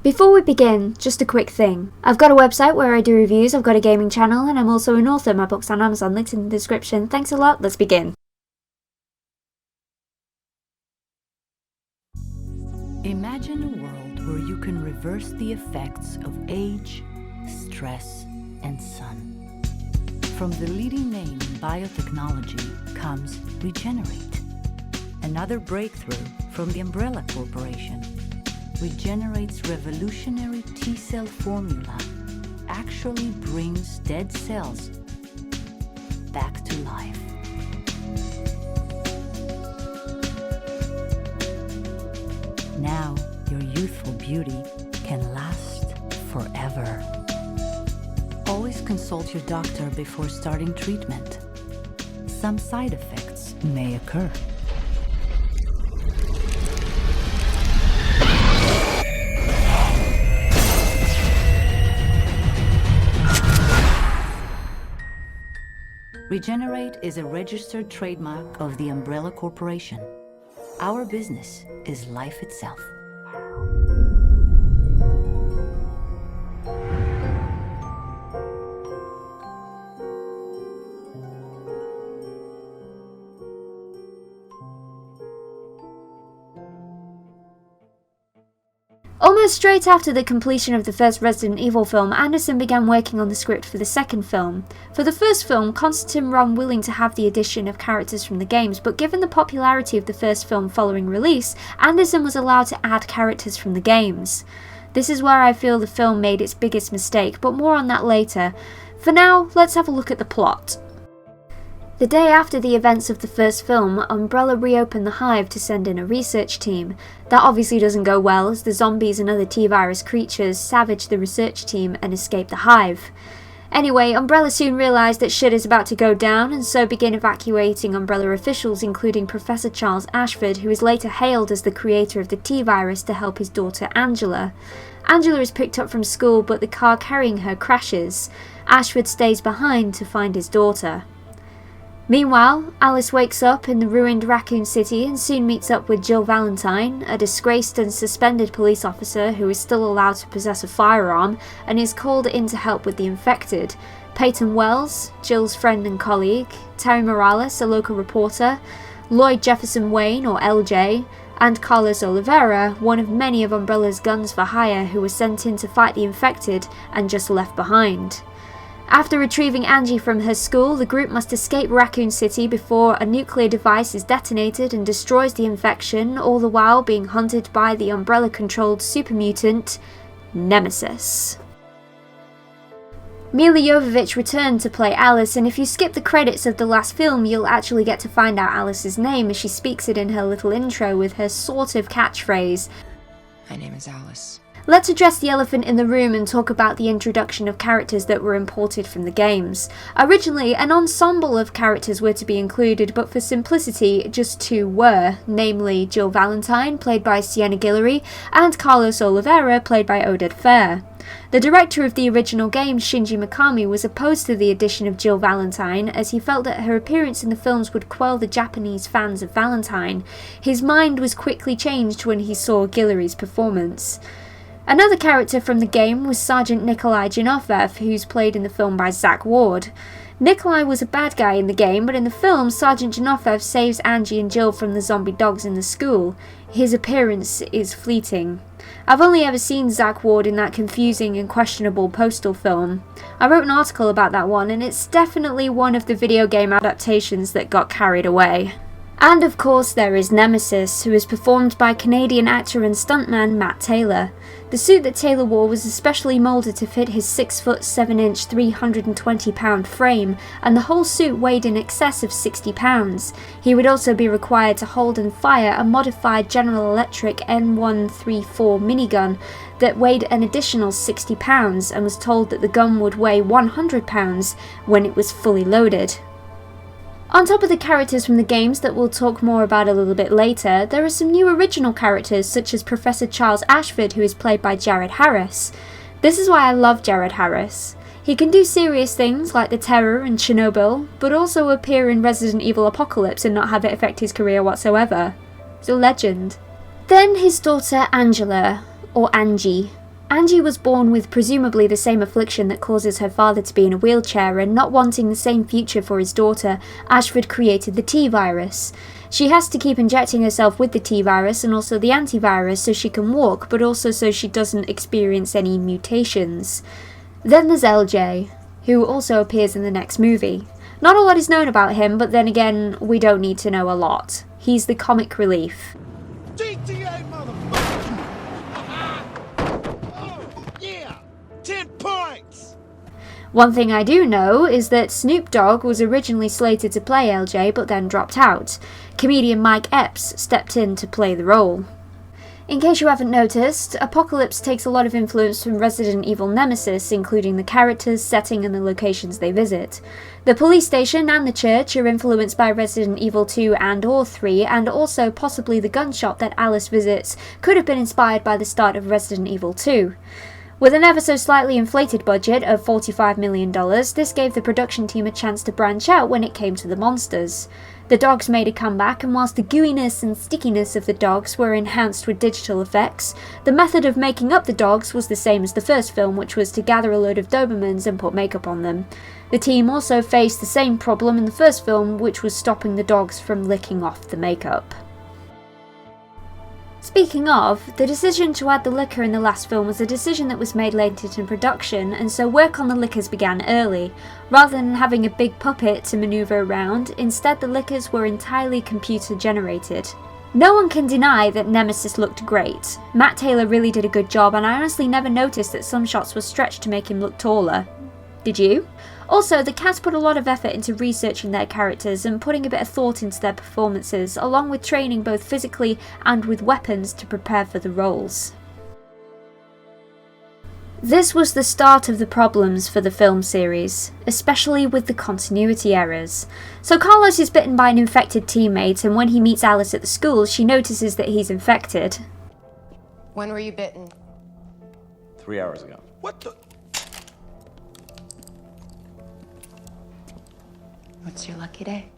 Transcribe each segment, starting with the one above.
Before we begin, just a quick thing. I've got a website where I do reviews, I've got a gaming channel, and I'm also an author. My book's on Amazon, links in the description. Thanks a lot, let's begin. Imagine a world where you can reverse the effects of age, stress, and sun. From the leading name in biotechnology comes Regenerate. Another breakthrough from the Umbrella Corporation. Regenerate's revolutionary T-cell formula actually brings dead cells back to life. Now, your youthful beauty can last forever. Always consult your doctor before starting treatment. Some side effects may occur. Regenerate is a registered trademark of the Umbrella Corporation. Our business is life itself. Almost straight after the completion of the first Resident Evil film, Anderson began working on the script for the second film. For the first film, Constantine were unwilling to have the addition of characters from the games, but given the popularity of the first film following release, Anderson was allowed to add characters from the games. This is where I feel the film made its biggest mistake, but more on that later. For now, let's have a look at the plot. The day after the events of the first film, Umbrella reopened the Hive to send in a research team. That obviously doesn't go well, as the zombies and other T-virus creatures savage the research team and escape the Hive. Anyway, Umbrella soon realised that shit is about to go down, and so begin evacuating Umbrella officials, including Professor Charles Ashford, who is later hailed as the creator of the T-virus, to help his daughter Angela. Angela is picked up from school, but the car carrying her crashes. Ashford stays behind to find his daughter. Meanwhile, Alice wakes up in the ruined Raccoon City and soon meets up with Jill Valentine, a disgraced and suspended police officer who is still allowed to possess a firearm and is called in to help with the infected. Peyton Wells, Jill's friend and colleague, Terry Morales, a local reporter, Lloyd Jefferson Wayne, or LJ, and Carlos Oliveira, one of many of Umbrella's guns for hire who were sent in to fight the infected and just left behind. After retrieving Angie from her school, the group must escape Raccoon City before a nuclear device is detonated and destroys the infection, all the while being hunted by the Umbrella-controlled super mutant, Nemesis. Milla Jovovich returned to play Alice, and if you skip the credits of the last film, you'll actually get to find out Alice's name as she speaks it in her little intro with her sort of catchphrase. My name is Alice. Let's address the elephant in the room and talk about the introduction of characters that were imported from the games. Originally, an ensemble of characters were to be included, but for simplicity, just two were, namely Jill Valentine, played by Sienna Guillory, and Carlos Oliveira, played by Oded Fehr. The director of the original game, Shinji Mikami, was opposed to the addition of Jill Valentine, as he felt that her appearance in the films would quell the Japanese fans of Valentine. His mind was quickly changed when he saw Guillory's performance. Another character from the game was Sergeant Nikolai Janofev, who's played in the film by Zach Ward. Nikolai was a bad guy in the game, but in the film, Sergeant Janofev saves Angie and Jill from the zombie dogs in the school. His appearance is fleeting. I've only ever seen Zach Ward in that confusing and questionable Postal film. I wrote an article about that one, and it's definitely one of the video game adaptations that got carried away. And of course there is Nemesis, who is performed by Canadian actor and stuntman Matt Taylor. The suit that Taylor wore was especially moulded to fit his 6'7", 320-pound frame, and the whole suit weighed in excess of 60 pounds. He would also be required to hold and fire a modified General Electric N134 minigun that weighed an additional 60 pounds, and was told that the gun would weigh 100 pounds when it was fully loaded. On top of the characters from the games that we'll talk more about a little bit later, there are some new original characters such as Professor Charles Ashford, who is played by Jared Harris. This is why I love Jared Harris. He can do serious things like The Terror and Chernobyl, but also appear in Resident Evil Apocalypse and not have it affect his career whatsoever. He's a legend. Then his daughter Angela, or Angie. Angie was born with presumably the same affliction that causes her father to be in a wheelchair, and not wanting the same future for his daughter, Ashford created the T-virus. She has to keep injecting herself with the T-virus and also the antivirus so she can walk, but also so she doesn't experience any mutations. Then there's LJ, who also appears in the next movie. Not a lot is known about him, but then again, we don't need to know a lot. He's the comic relief. GTA motherfucker! Oh, yeah! 10 points! One thing I do know is that Snoop Dogg was originally slated to play LJ but then dropped out. Comedian Mike Epps stepped in to play the role. In case you haven't noticed, Apocalypse takes a lot of influence from Resident Evil Nemesis, including the characters, setting and the locations they visit. The police station and the church are influenced by Resident Evil 2 and or 3, and also possibly the gun shop that Alice visits could have been inspired by the start of Resident Evil 2. With an ever so slightly inflated budget of $45 million, this gave the production team a chance to branch out when it came to the monsters. The dogs made a comeback, and whilst the gooiness and stickiness of the dogs were enhanced with digital effects, the method of making up the dogs was the same as the first film, which was to gather a load of Dobermans and put makeup on them. The team also faced the same problem in the first film, which was stopping the dogs from licking off the makeup. Speaking of, the decision to add the liquor in the last film was a decision that was made late in production, and so work on the liquors began early. Rather than having a big puppet to manoeuvre around, instead the liquors were entirely computer generated. No one can deny that Nemesis looked great. Matt Taylor really did a good job, and I honestly never noticed that some shots were stretched to make him look taller. Did you? Also, the cast put a lot of effort into researching their characters and putting a bit of thought into their performances, along with training both physically and with weapons to prepare for the roles. This was the start of the problems for the film series, especially with the continuity errors. So Carlos is bitten by an infected teammate, and when he meets Alice at the school, she notices that he's infected. When were you bitten? 3 hours ago. What the? What's your lucky day?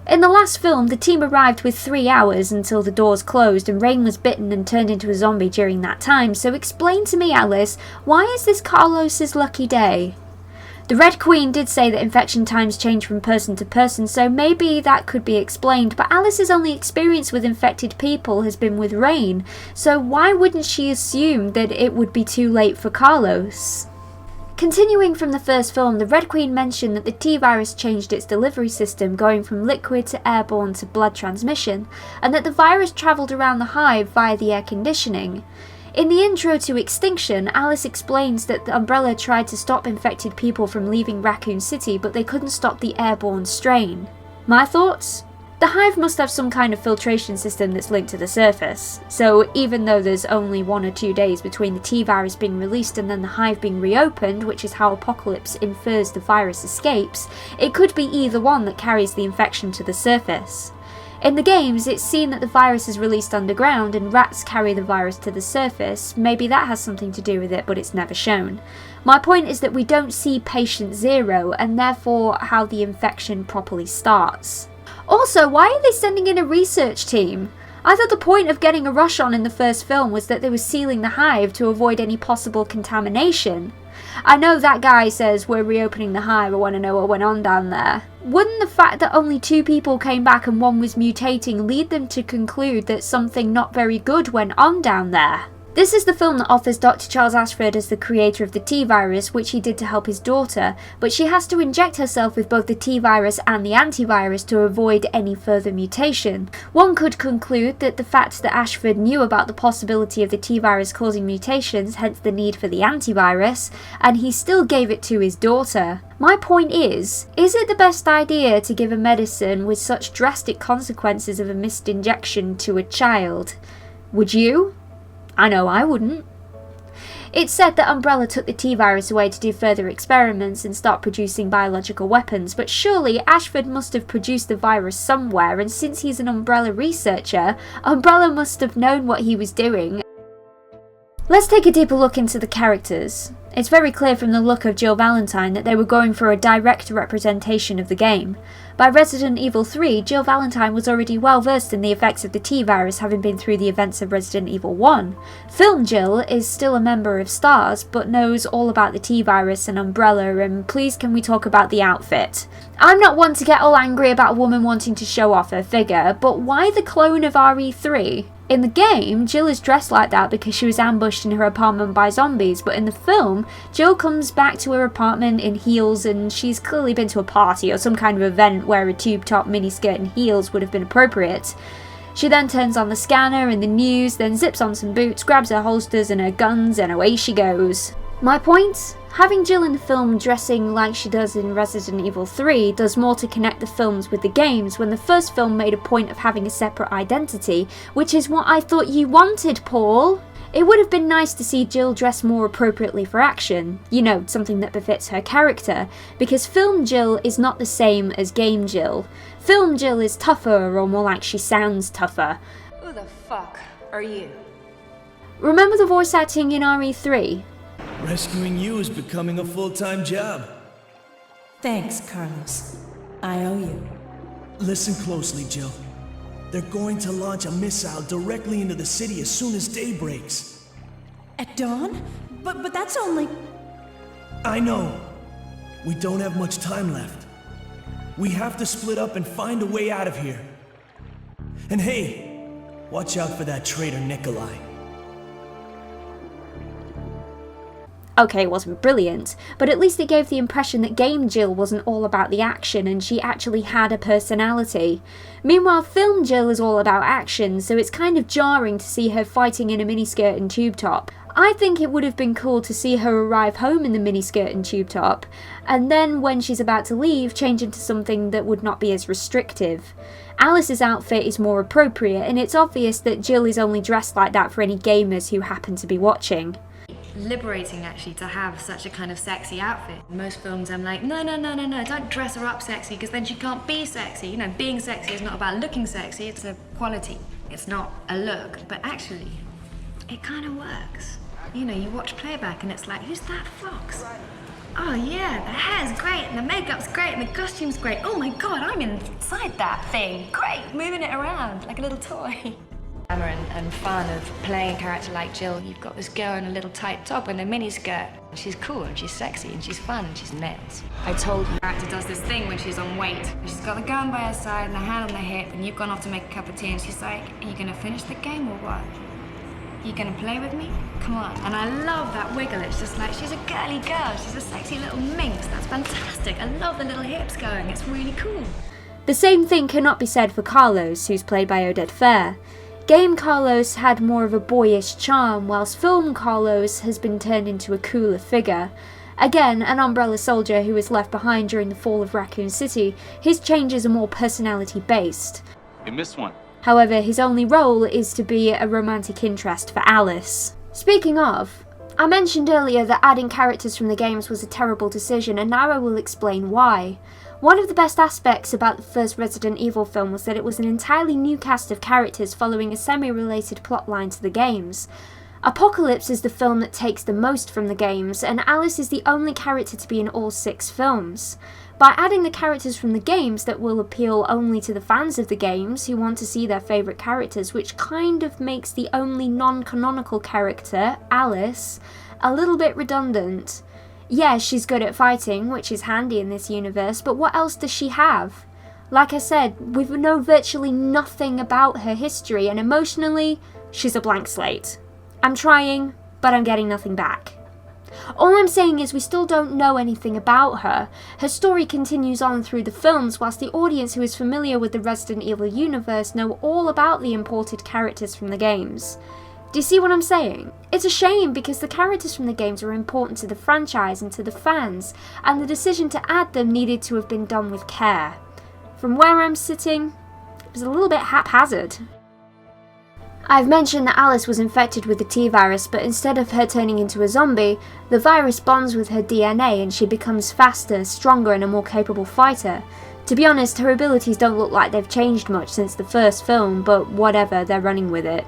In the last film, the team arrived with 3 hours until the doors closed, and Rain was bitten and turned into a zombie during that time, so explain to me, Alice, why is this Carlos's lucky day? The Red Queen did say that infection times change from person to person, so maybe that could be explained, but Alice's only experience with infected people has been with Rain, so why wouldn't she assume that it would be too late for Carlos? Continuing from the first film, the Red Queen mentioned that the T-virus changed its delivery system, going from liquid to airborne to blood transmission, and that the virus travelled around the hive via the air conditioning. In the intro to Extinction, Alice explains that the Umbrella tried to stop infected people from leaving Raccoon City, but they couldn't stop the airborne strain. My thoughts? The hive must have some kind of filtration system that's linked to the surface, so even though there's only 1 or 2 days between the T-virus being released and then the hive being reopened, which is how Apocalypse infers the virus escapes, it could be either one that carries the infection to the surface. In the games, it's seen that the virus is released underground and rats carry the virus to the surface. Maybe that has something to do with it, but it's never shown. My point is that we don't see patient 0, and therefore how the infection properly starts. Also, why are they sending in a research team? I thought the point of getting a rush on in the first film was that they were sealing the hive to avoid any possible contamination. I know that guy says we're reopening the hive, I want to know what went on down there. Wouldn't the fact that only 2 people came back and 1 was mutating lead them to conclude that something not very good went on down there? This is the film that offers Dr. Charles Ashford as the creator of the T-virus, which he did to help his daughter, but she has to inject herself with both the T-virus and the antivirus to avoid any further mutation. One could conclude that the fact that Ashford knew about the possibility of the T-virus causing mutations, hence the need for the antivirus, and he still gave it to his daughter. My point is it the best idea to give a medicine with such drastic consequences of a missed injection to a child? Would you? I know I wouldn't. It's said that Umbrella took the T-virus away to do further experiments and start producing biological weapons, but surely Ashford must have produced the virus somewhere, and since he's an Umbrella researcher, Umbrella must have known what he was doing. Let's take a deeper look into the characters. It's very clear from the look of Jill Valentine that they were going for a direct representation of the game. By Resident Evil 3, Jill Valentine was already well versed in the effects of the T-virus, having been through the events of Resident Evil 1. Film Jill is still a member of STARS, but knows all about the T-virus and Umbrella, and please can we talk about the outfit? I'm not one to get all angry about a woman wanting to show off her figure, but why the clone of RE3? In the game, Jill is dressed like that because she was ambushed in her apartment by zombies, but in the film, Jill comes back to her apartment in heels and she's clearly been to a party or some kind of event where a tube top miniskirt and heels would have been appropriate. She then turns on the scanner and the news, then zips on some boots, grabs her holsters and her guns, and away she goes. My point? Having Jill in the film dressing like she does in Resident Evil 3 does more to connect the films with the games, when the first film made a point of having a separate identity, which is what I thought you wanted, Paul. It would have been nice to see Jill dress more appropriately for action, you know, something that befits her character, because film Jill is not the same as game Jill. Film Jill is tougher, or more like she sounds tougher. Who the fuck are you? Remember the voice acting in RE3? Rescuing you is becoming a full-time job. Thanks, Carlos. I owe you. Listen closely, Jill. They're going to launch a missile directly into the city as soon as day breaks. At dawn? But that's only... I know. We don't have much time left. We have to split up and find a way out of here. And hey, watch out for that traitor Nikolai. Okay, it wasn't brilliant, but at least it gave the impression that game Jill wasn't all about the action and she actually had a personality. Meanwhile, film Jill is all about action, so it's kind of jarring to see her fighting in a miniskirt and tube top. I think it would have been cool to see her arrive home in the miniskirt and tube top, and then when she's about to leave, change into something that would not be as restrictive. Alice's outfit is more appropriate, and it's obvious that Jill is only dressed like that for any gamers who happen to be watching. Liberating actually to have such a kind of sexy outfit. In most films I'm like, no, don't dress her up sexy because then she can't be sexy. You know, being sexy is not about looking sexy, it's a quality. It's not a look, but actually, it kind of works. You know, you watch playback and it's like, who's that fox? Oh yeah, the hair's great and the makeup's great and the costume's great. Oh my God, I'm inside that thing. Great, moving it around like a little toy. And fun of playing a character like Jill. You've got this girl in a little tight top and a miniskirt. She's cool and she's sexy and she's fun and she's nails. I told you, the character does this thing when she's on weight. She's got the gun by her side and the hand on the hip and you've gone off to make a cup of tea and she's like, are you gonna finish the game or what? Are you gonna play with me? Come on. And I love that wiggle. It's just like, she's a girly girl. She's a sexy little minx. That's fantastic. I love the little hips going. It's really cool. The same thing cannot be said for Carlos, who's played by Oded Fehr. Game Carlos had more of a boyish charm, whilst film Carlos has been turned into a cooler figure. Again, an Umbrella soldier who was left behind during the fall of Raccoon City, his changes are more personality-based. You missed one. However, his only role is to be a romantic interest for Alice. Speaking of, I mentioned earlier that adding characters from the games was a terrible decision, and now I will explain why. One of the best aspects about the first Resident Evil film was that it was an entirely new cast of characters following a semi-related plotline to the games. Apocalypse is the film that takes the most from the games, and Alice is the only character to be in all 6 films. By adding the characters from the games that will appeal only to the fans of the games who want to see their favourite characters, which kind of makes the only non-canonical character, Alice, a little bit redundant. Yeah, she's good at fighting, which is handy in this universe, but what else does she have? Like I said, we know virtually nothing about her history, and emotionally, she's a blank slate. I'm trying, but I'm getting nothing back. All I'm saying is we still don't know anything about her. Her story continues on through the films, whilst the audience who is familiar with the Resident Evil universe know all about the imported characters from the games. Do you see what I'm saying? It's a shame because the characters from the games are important to the franchise and to the fans, and the decision to add them needed to have been done with care. From where I'm sitting, it was a little bit haphazard. I've mentioned that Alice was infected with the T-virus, but instead of her turning into a zombie, the virus bonds with her DNA and she becomes faster, stronger and a more capable fighter. To be honest, her abilities don't look like they've changed much since the first film, but whatever, they're running with it.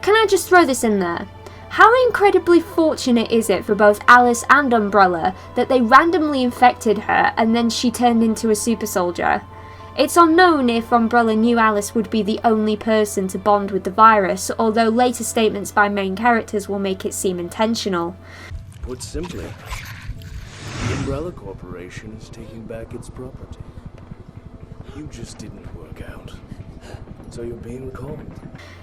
Can I just throw this in there? How incredibly fortunate is it for both Alice and Umbrella that they randomly infected her and then she turned into a super soldier? It's unknown if Umbrella knew Alice would be the only person to bond with the virus, although later statements by main characters will make it seem intentional. Put simply, the Umbrella Corporation is taking back its property. You just didn't work out, so you're being recalled.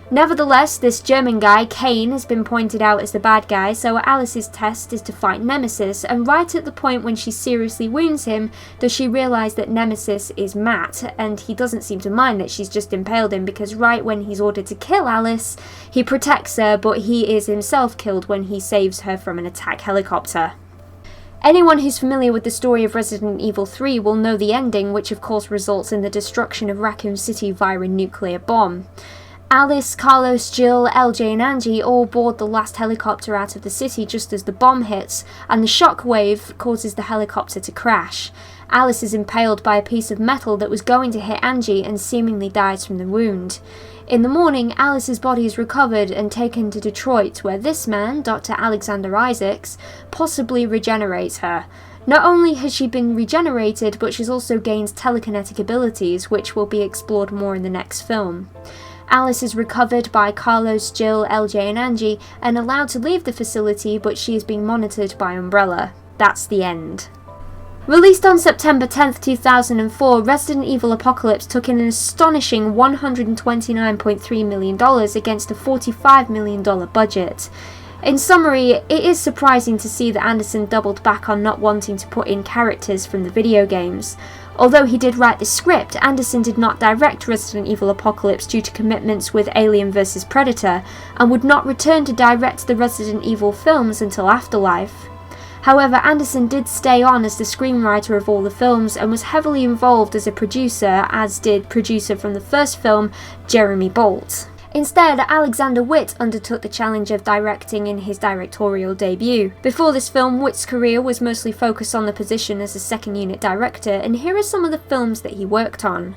Nevertheless, this German guy, Kane, has been pointed out as the bad guy, so Alice's test is to fight Nemesis, and right at the point when she seriously wounds him, does she realise that Nemesis is Matt, and he doesn't seem to mind that she's just impaled him, because right when he's ordered to kill Alice, he protects her, but he is himself killed when he saves her from an attack helicopter. Anyone who's familiar with the story of Resident Evil 3 will know the ending, which of course results in the destruction of Raccoon City via a nuclear bomb. Alice, Carlos, Jill, LJ and Angie all board the last helicopter out of the city just as the bomb hits, and the shock wave causes the helicopter to crash. Alice is impaled by a piece of metal that was going to hit Angie and seemingly dies from the wound. In the morning, Alice's body is recovered and taken to Detroit, where this man, Dr. Alexander Isaacs, possibly regenerates her. Not only has she been regenerated, but she's also gained telekinetic abilities, which will be explored more in the next film. Alice is recovered by Carlos, Jill, LJ and Angie and allowed to leave the facility, but she is being monitored by Umbrella. That's the end. Released on September 10th, 2004, Resident Evil Apocalypse took in an astonishing $129.3 million against a $45 million budget. In summary, it is surprising to see that Anderson doubled back on not wanting to put in characters from the video games. Although he did write the script, Anderson did not direct Resident Evil Apocalypse due to commitments with Alien vs Predator, and would not return to direct the Resident Evil films until Afterlife. However, Anderson did stay on as the screenwriter of all the films and was heavily involved as a producer, as did producer from the first film, Jeremy Bolt. Instead, Alexander Witt undertook the challenge of directing in his directorial debut. Before this film, Witt's career was mostly focused on the position as a second unit director, and here are some of the films that he worked on.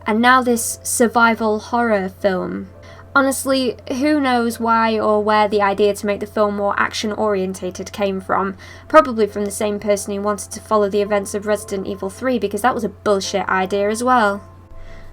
And now this survival horror film. Honestly, who knows why or where the idea to make the film more action-orientated came from. Probably from the same person who wanted to follow the events of Resident Evil 3, because that was a bullshit idea as well.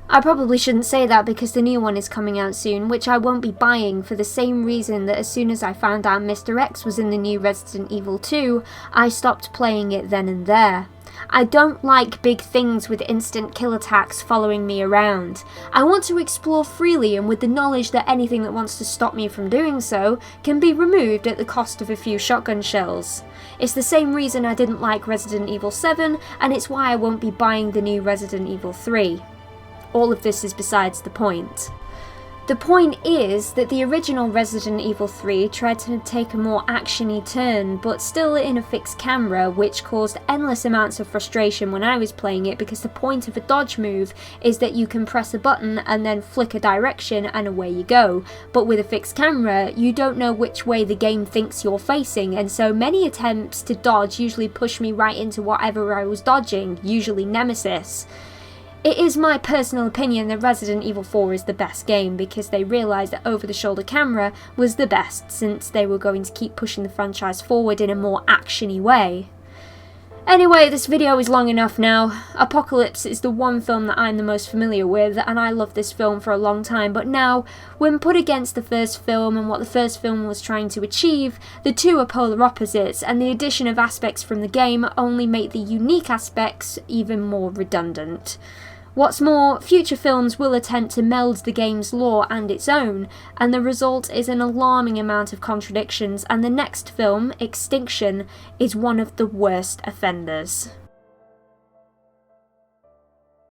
I probably shouldn't say that because the new one is coming out soon, which I won't be buying for the same reason that as soon as I found out Mr. X was in the new Resident Evil 2, I stopped playing it then and there. I don't like big things with instant kill attacks following me around. I want to explore freely and with the knowledge that anything that wants to stop me from doing so can be removed at the cost of a few shotgun shells. It's the same reason I didn't like Resident Evil 7, and it's why I won't be buying the new Resident Evil 3. All of this is besides the point. The point is that the original Resident Evil 3 tried to take a more actiony turn, but still in a fixed camera, which caused endless amounts of frustration when I was playing it, because the point of a dodge move is that you can press a button and then flick a direction and away you go. But with a fixed camera, you don't know which way the game thinks you're facing, and so many attempts to dodge usually push me right into whatever I was dodging, usually Nemesis. It is my personal opinion that Resident Evil 4 is the best game because they realised that over-the-shoulder camera was the best since they were going to keep pushing the franchise forward in a more actiony way. Anyway, this video is long enough now. Apocalypse is the one film that I'm the most familiar with, and I loved this film for a long time, but now, when put against the first film and what the first film was trying to achieve, the two are polar opposites, and the addition of aspects from the game only make the unique aspects even more redundant. What's more, future films will attempt to meld the game's lore and its own, and the result is an alarming amount of contradictions, and the next film, Extinction, is one of the worst offenders.